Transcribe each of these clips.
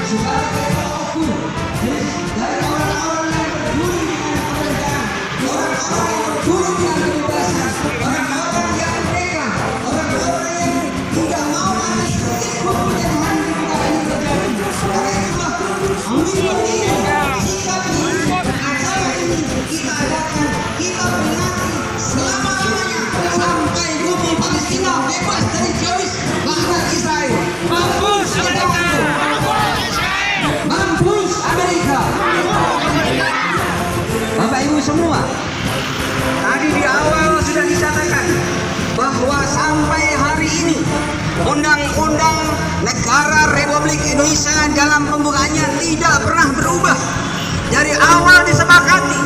sebagai pelaku dari orang-orang yang peduli dengan kemerdekaan, orang-orang yang peduli dengan kebebasan, orang-orang yang merdeka, orang-orang yang tidak mau ada sedikit pun penjajahan di negara ini terjadi. Karena itulah kami pentingnya sikap ini, acara ini kita adakan, kita peringati selama-lamanya sampai bumi Palestina bebas dari Zionis laknat Israel. Mampus Amerika! Mampus Amerika! Bapak Ibu semua, tadi di awal sudah dikatakan bahwa sampai hari ini Undang-Undang Negara Republik Indonesia dalam pembukaannya tidak pernah berubah. Dari awal disepakati,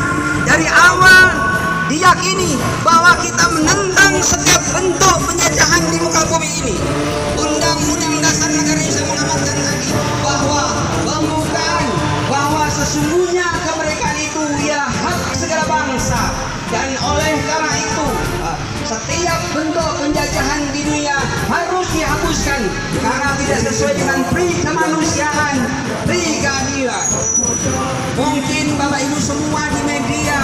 dari awal diyakini bahwa kita menentang setiap bentuk penjajahan di muka bumi ini. Undang-Undang Dasar Negara Indonesia mengamankan tadi bahwa pembukaan, bahwa sesungguhnya kemerdekaan itu ialah hak segala bangsa, dan oleh karena itu setiap bentuk penjajahan di dunia harus dihapuskan karena tidak sesuai dengan pri kemanusiaan, pri keadilan. Mungkin Bapak Ibu semua di media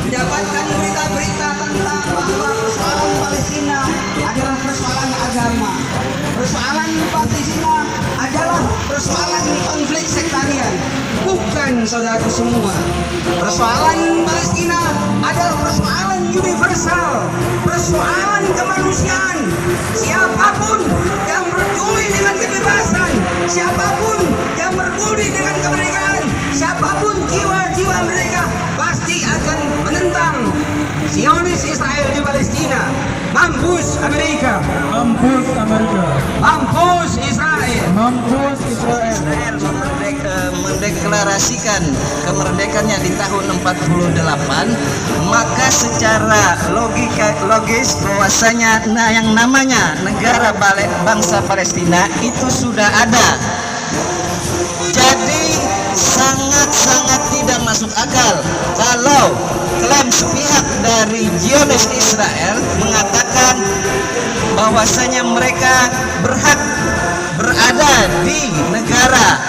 mendapatkan berita-berita tentang bahwa persoalan Palestina adalah persoalan agama, persoalan Palestina adalah persoalan konflik sektarian. Bukan, saudaraku semua. Persoalan Palestina adalah persoalan universal, persoalan kemanusiaan. Siapapun yang peduli dengan kebebasan, siapapun yang peduli dengan kemerdekaan, siapapun jiwa-jiwa mereka pasti akan menentang Zionis Israel di Palestina. Mampus Amerika! Mampus Amerika! Mampus Israel! Mampus Israel! Israel mendeklarasikan kemerdekaannya di tahun 48, maka secara logis bahwasanya yang namanya negara bangsa Palestina itu sudah ada. Jadi sangat-sangat tidak masuk akal kalau klaim sepihak dari Zionis Israel mengatakan bahwasanya mereka berhak berada di negara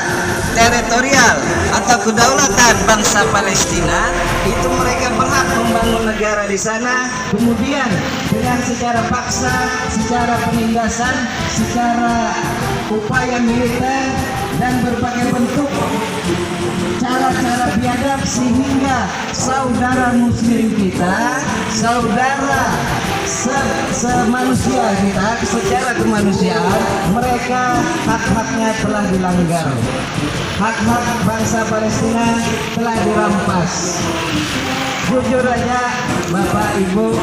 teritorial atau kedaulatan bangsa Palestina. Itu mereka berhak membangun negara di sana, kemudian dengan secara paksa, secara penindasan, secara upaya militer dan berbagai bentuk cara-cara biadab, sehingga saudara muslim kita, saudara semanusia kita, secara kemanusiaan mereka hak-haknya telah dilanggar. Hak-hak bangsa Palestina telah dirampas. Jujur aja Bapak Ibu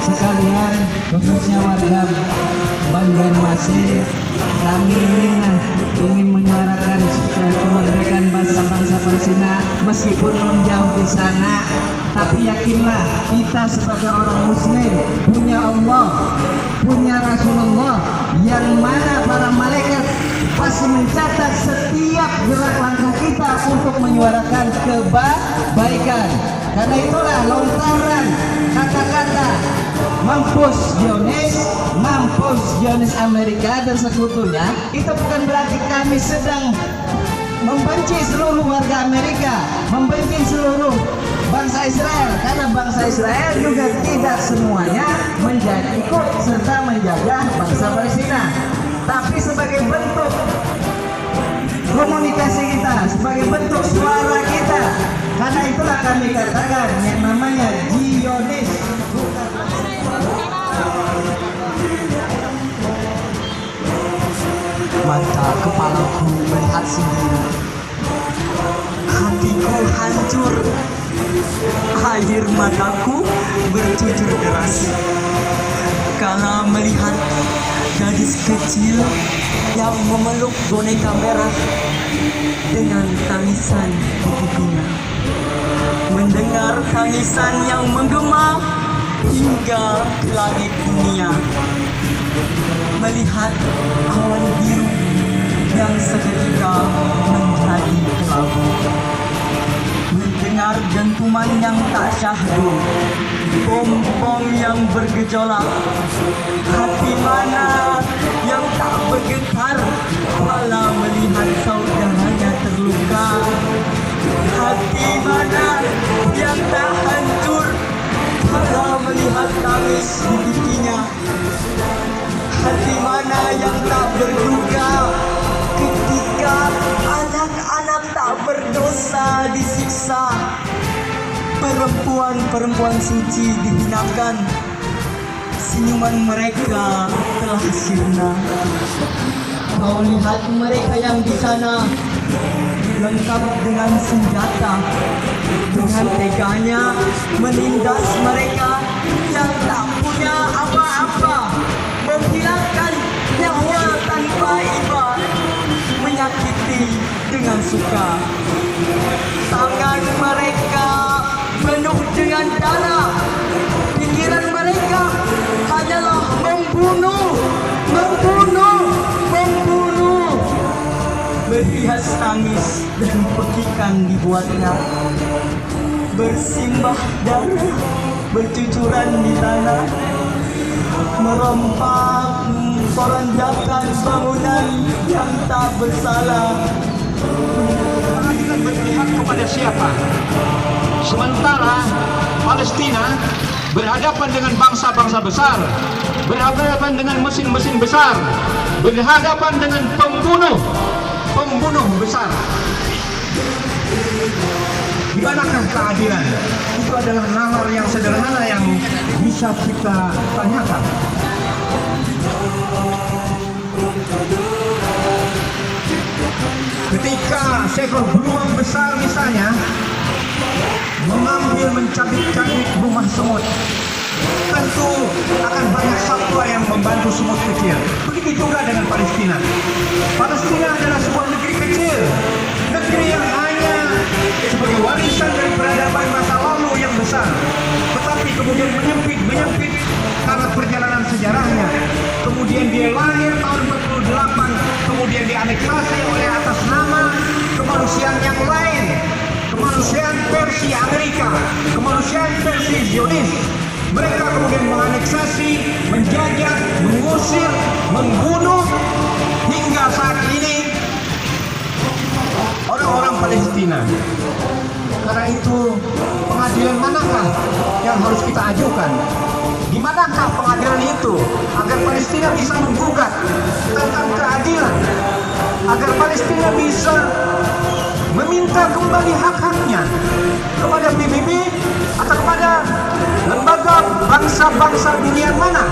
sekalian, khususnya warga Banjarmasin, kami ingin menyuarakan kemerdekaan bangsa-bangsa Palestina meskipun belum jauh di sana. Tapi yakinlah, kita sebagai orang muslim punya Allah, punya Rasulullah, yang mana para malaikat pasti mencatat setiap gerak langkah kita untuk menyuarakan kebaikan. Karena itulah lontaran kata-kata mampus Zionis Amerika dan sekutunya itu bukan berarti kami sedang membenci seluruh warga Amerika, membenci seluruh bangsa Israel, karena bangsa Israel juga tidak semuanya ikut serta menjajah bangsa Palestina. Tapi sebagai bentuk komunikasi kita, sebagai bentuk suara kita, karena itulah kami katakan yang namanya Zionis. Mata kepalaku melihat sendiri, hatiku hancur, air mataku bercucur deras kala melihat gadis kecil yang memeluk boneka merah dengan tangisan di pipinya. Mendengar tangisan yang menggema hingga ke langit dunia, melihat awan biru yang seketika menjadi kelabu, mendengar dentuman yang tak syahdu, bom-bom yang bergejolak, hati mana yang tak bergetar melihat tangis di pipinya. Hati mana yang tak berduka ketika anak-anak tak berdosa disiksa, perempuan-perempuan suci dihinakan, senyuman mereka telah sirna. Kau lihat mereka yang di sana lengkap dengan senjata, dengan teganya menindas mereka yang tak punya apa-apa, menghilangkan nyawa tanpa iba, menyakiti dengan suka. Tangan mereka penuh dengan darah, pikiran mereka hanyalah membunuh. Berhias tangis dan pekikan dibuatnya, bersimbah darah, bercucuran di tanah, merompak, porandakan bangunan yang tak bersalah. Pengadilan berpihak kepada siapa? Sementara Palestina berhadapan dengan bangsa-bangsa besar, berhadapan dengan mesin-mesin besar, berhadapan dengan pembunuh besar. Di manakah keadilan? Itu adalah nalar yang sederhana yang bisa kita tanyakan. Ketika seekor beruang besar misalnya mencabik-cabik rumah semut, tentu akan banyak satwa yang membantu semut kecil. Begitu juga dengan Palestina. Palestina adalah sebuah negeri kecil, negeri yang hanya sebagai warisan dari peradaban masa lalu yang besar, tetapi kemudian menyempit karena perjalanan sejarahnya. Kemudian dia lahir tahun 48, kemudian dianeksasi oleh atas nama kemanusiaan yang lain, kemanusiaan versi Amerika, kemanusiaan versi Zionis. Mereka kemudian menganeksasi, menjajah, mengusir, membunuh hingga saat ini orang-orang Palestina. Karena itu, pengadilan manakah yang harus kita ajukan? Di manakah pengadilan itu agar Palestina bisa menggugat tentang keadilan, agar Palestina bisa meminta kembali hak-haknya kepada PBB atau kepada lembaga bangsa-bangsa dunia mana?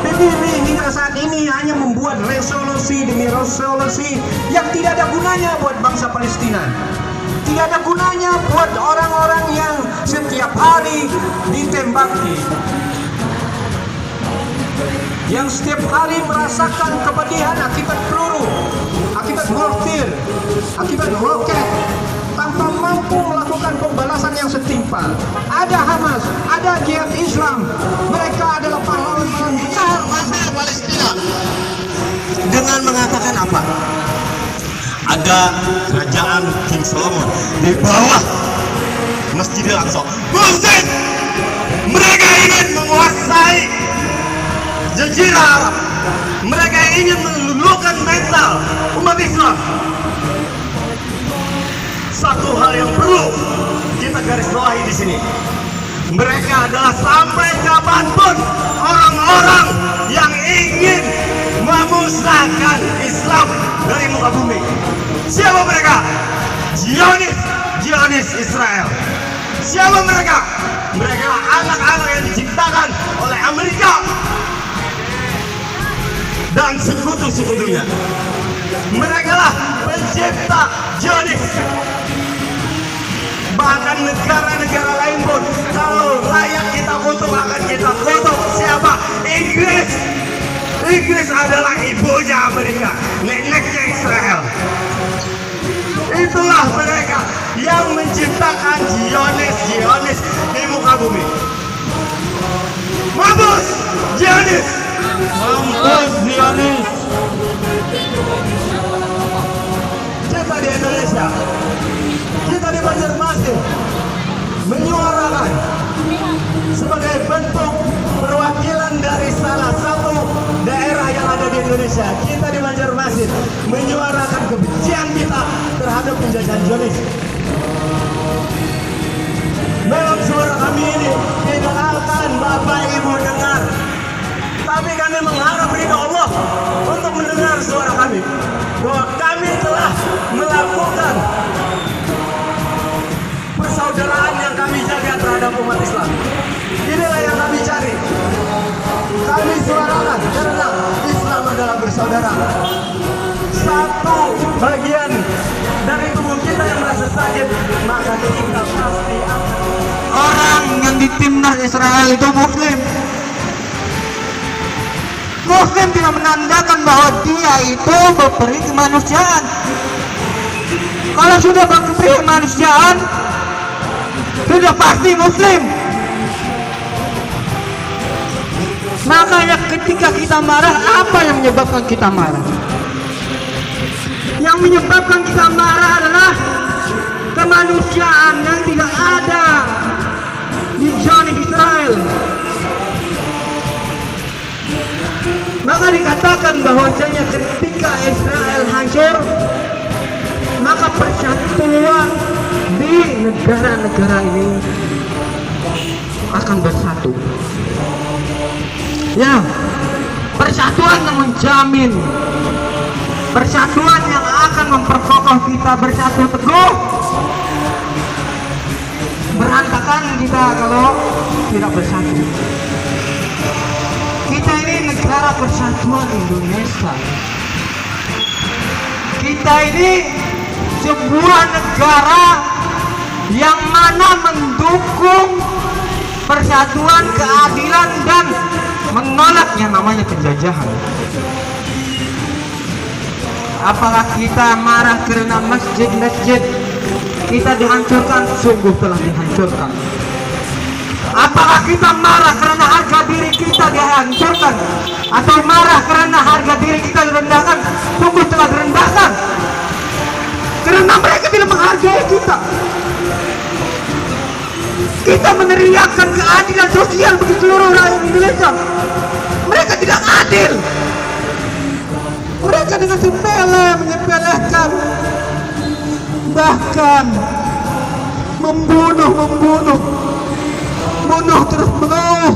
PBB hingga saat ini hanya membuat resolusi demi resolusi yang tidak ada gunanya buat bangsa Palestina, tidak ada gunanya buat orang-orang yang setiap hari ditembaki, yang setiap hari merasakan kepedihan akibat peluru, akibat mortir, akibat roket, tanpa mampu melakukan pembalasan yang setimpal. Ada Hamas, ada Jihad Islam, mereka adalah pahlawan-pahlawan besar bangsa Palestina. Dengan mengatakan apa? Ada kerajaan King Solomon di bawah Masjidil Aqsa. Bullshit! Mereka ingin menguasai Jazirah Arab. Mereka ingin meluluhkan mental umat Islam. Satu hal yang perlu kita garis bawahi di sini, mereka adalah sampai kapanpun orang-orang yang ingin memusnahkan Islam dari muka bumi. Siapa mereka? Zionis Israel. Siapa mereka? Mereka anak-anak yang diciptakan oleh Amerika dan sekutu-sekutunya. Mereka lah pencipta Zionis. Bahkan negara-negara lain pun kalau layak kita kutuk akan kita kutuk. Siapa? Inggris adalah ibunya Amerika, neneknya Israel. Itulah mereka yang menciptakan Zionis di muka bumi. Mampus Zionis! Mampus Zionis! Kita di Indonesia, kita di Banjarmasin menyuarakan sebagai bentuk perwakilan dari salah satu daerah yang ada di Indonesia. Kita di Banjarmasin menyuarakan kebencian kita terhadap penjajahan Zionis. Memang suara kami ini tidak akan Bapak Ibu dengar. Tapi kami mengharap ridha Allah untuk mendengar suara kami. Bahwa kami telah melakukan persaudaraan yang kami jaga terhadap umat Islam. Inilah yang kami cari. Kami suarakan karena Islam adalah bersaudara. Satu bagian dari tubuh kita yang merasa sakit, maka kita pasti akan. Orang yang di timnas Israel itu Muslim. Muslim tidak menandakan bahwa dia itu berperi kemanusiaan. Kalau sudah berperi kemanusiaan, sudah pasti Muslim. Makanya ketika kita marah, apa yang menyebabkan kita marah? Yang menyebabkan kita marah adalah kemanusiaan yang tidak ada di zona Israel. Maka dikatakan bahwasanya ketika Israel hancur, maka persatuan di negara-negara ini akan bersatu. Ya, persatuan yang menjamin, persatuan yang akan memperkokoh kita bersatu teguh. Berantakan kita kalau tidak bersatu. Kita ini negara persatuan Indonesia. Kita ini sebuah negara yang mana mendukung persatuan, keadilan, dan menolak yang namanya penjajahan. Apakah kita marah karena masjid-masjid kita dihancurkan? Sungguh telah dihancurkan. Apakah kita marah karena harga diri kita dihancurkan? Atau marah karena harga diri kita direndahkan? Sungguh telah direndahkan. Karena mereka tidak menghargai kita. Kita meneriakkan keadilan sosial bagi seluruh rakyat Indonesia. Mereka tidak adil. Mereka dengan sepele menyepelekan, bahkan membunuh terus menerus.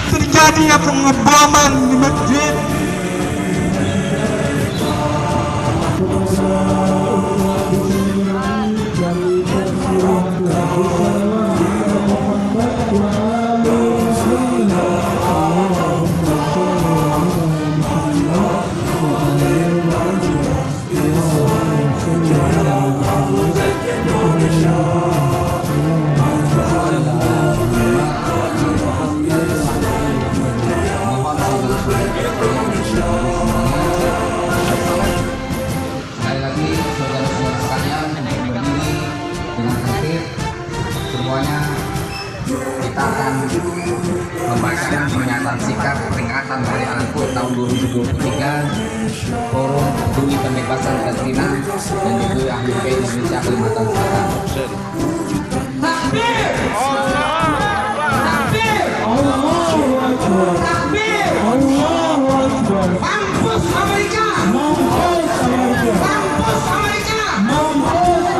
Terjadinya pengeboman di masjid. Sekali lagi saudara-saudara sekalian, berdiri dengan tertib. Semuanya kita akan membacakan pernyataan sikap peringatan Hari Anak tahun 2023 Forum Peduli Pembebasan Palestina dan juga Ahli Indonesia Kalimantan Selatan. Mampus Amerika! Mampus Amerika! Mampus Amerika! Mampus Amerika! Mampus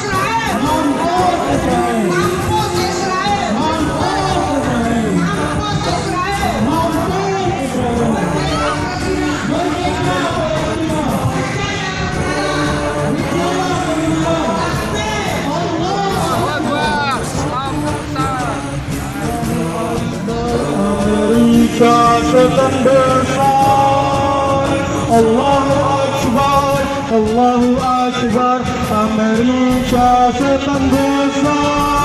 Israel! Mampus Israel! Mampus Israel! Mampus Israel! Amerika setan besar. Allahu Akbar, Allahu Akbar. Amerika setan besar.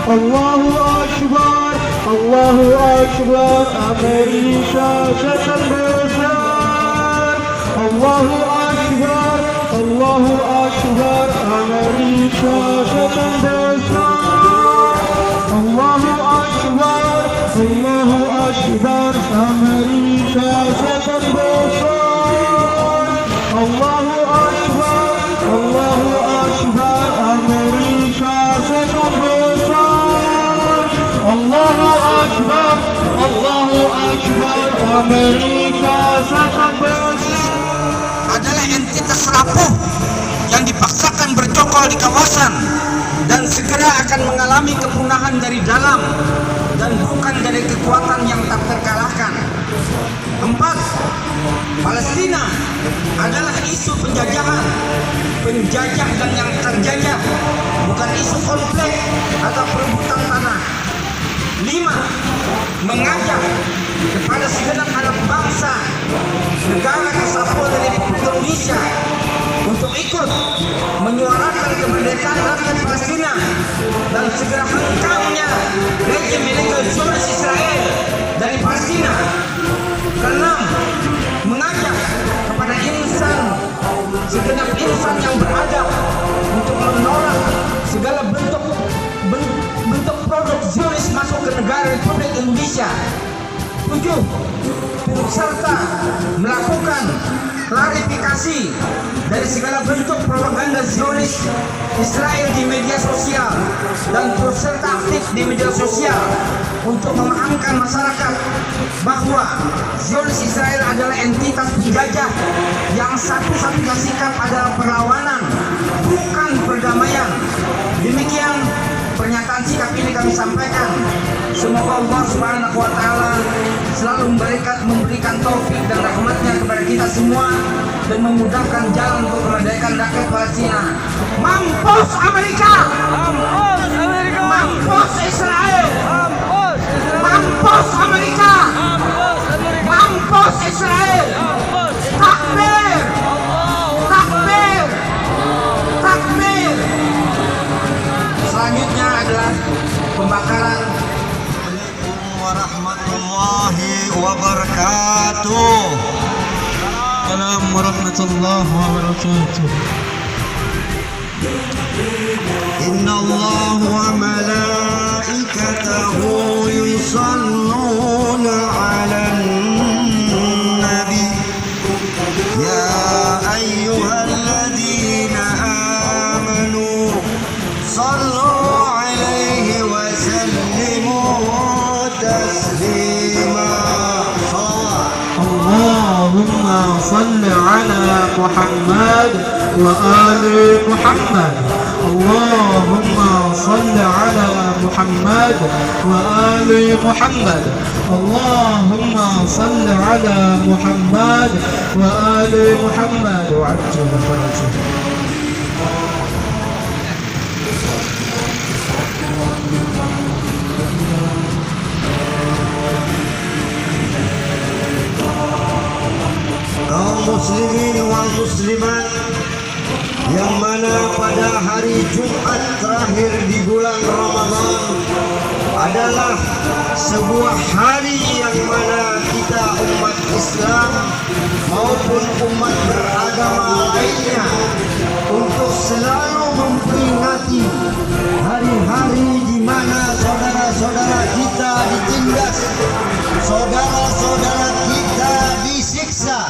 Allahu Akbar, Allahu Akbar. Amerika setan besar. Allahu Akbar, Allahu Akbar. Amerika setan besar. Allahu Akbar, Allahu Akbar. Amerika setan besar. Allahu Akbar, Allahu Akbar. Amerika setan besar. Allahu Akbar, Allahu Akbar. Amerika setan besar. Adalah rapuh yang dipaksakan bercokol di kawasan dan segera akan mengalami kepunahan dari dalam dan bukan dari kekuatan yang tak terkalahkan. 4. Palestina adalah isu penjajahan, penjajah dan yang terjajah, bukan isu konflik atau perebutan tanah. 5. Mengajak kepada segenap anak bangsa negara kesatuan Republik Indonesia untuk ikut menyuarakan kemerdekaan rakyat Palestina dan segera hengkangnya rejim illegal Zionis Israel dari Palestina. 6. Mengajak kepada segenap insan yang beradab untuk menolak segala bentuk produk Zionis masuk ke negara Republik Indonesia. 7. Turut serta melakukan klarifikasi dari segala bentuk propaganda Zionis Israel di media sosial dan turut serta aktif di media sosial untuk memahamkan masyarakat bahwa Zionis Israel adalah entitas penjajah yang satu-satunya sikap adalah perlawanan, bukan perdamaian. Demikian pernyataan sikap ini kami sampaikan. Semoga Allah Subhanahu wa Ta'ala selalu memberikan taufik dan rahmatnya kepada kita semua dan memudahkan jalan untuk kemerdekaan rakyat Palestina. Mampus Amerika! Mampus Amerika! Mampus Israel! Mampus Israel! Mampus Amerika! Mampus Amerika! Mampus Israel! Mampus Takbir! Takbir! Takbir! Selanjutnya adalah pembakaran. Assalamualaikum warahmatullahi wabarakatuh. Assalamualaikum warahmatullahi wabarakatuh. Inna Allah wa malaikatahu yusalluna 'alan nabi ya ayyuhalladzina amanu sallu 'alaihi wa sallimu taslima. Allahumma salli ala Muhammad wa ali Muhammad. Allahumma salli ala Muhammad wa ali Muhammad. Allahumma salli ala Muhammad wa ali Muhammad wa ajil farajah. Kaum muslimin wal muslimat yang mana pada hari Jumat terakhir di bulan Ramadan adalah sebuah hari yang mana kita umat Islam maupun umat beragama lainnya untuk selalu memperingati hari-hari di mana saudara-saudara kita ditindas, saudara-saudara kita disiksa,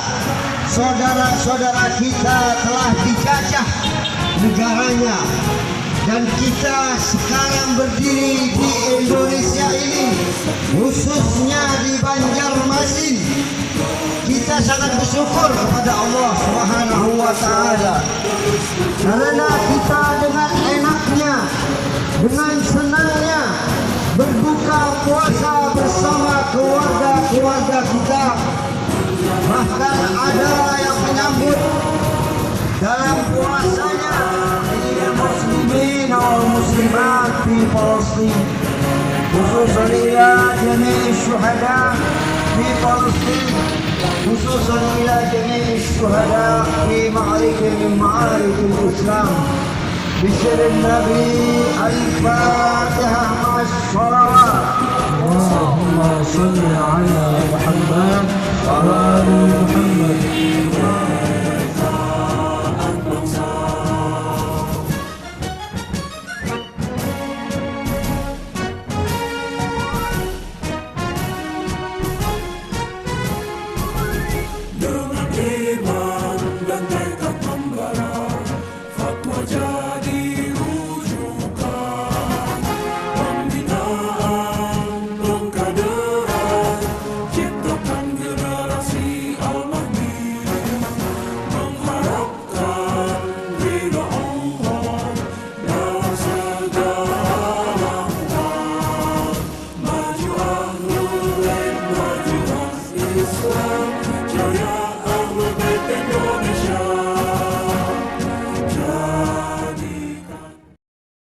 saudara-saudara kita telah dijajah negaranya, dan kita sekarang berdiri di Indonesia ini, khususnya di Banjarmasin. Kita sangat bersyukur kepada Allah Subhanahu wa Ta'ala karena kita dengan enaknya, dengan senangnya berbuka puasa bersama keluarga-keluarga kita. Bahkan ada yang menyambut dalam puasanya muslimin wal muslimat di Palestin, khususan ila jami' syuhada di Palestin, khususan ila jami' syuhada di ma'arikin min ma'arikin Islam. بسر النبي الفاتحة مع الصلوات. اللهم صل على محمد وآل محمد. Dengan iman dan tekad membara, fatwa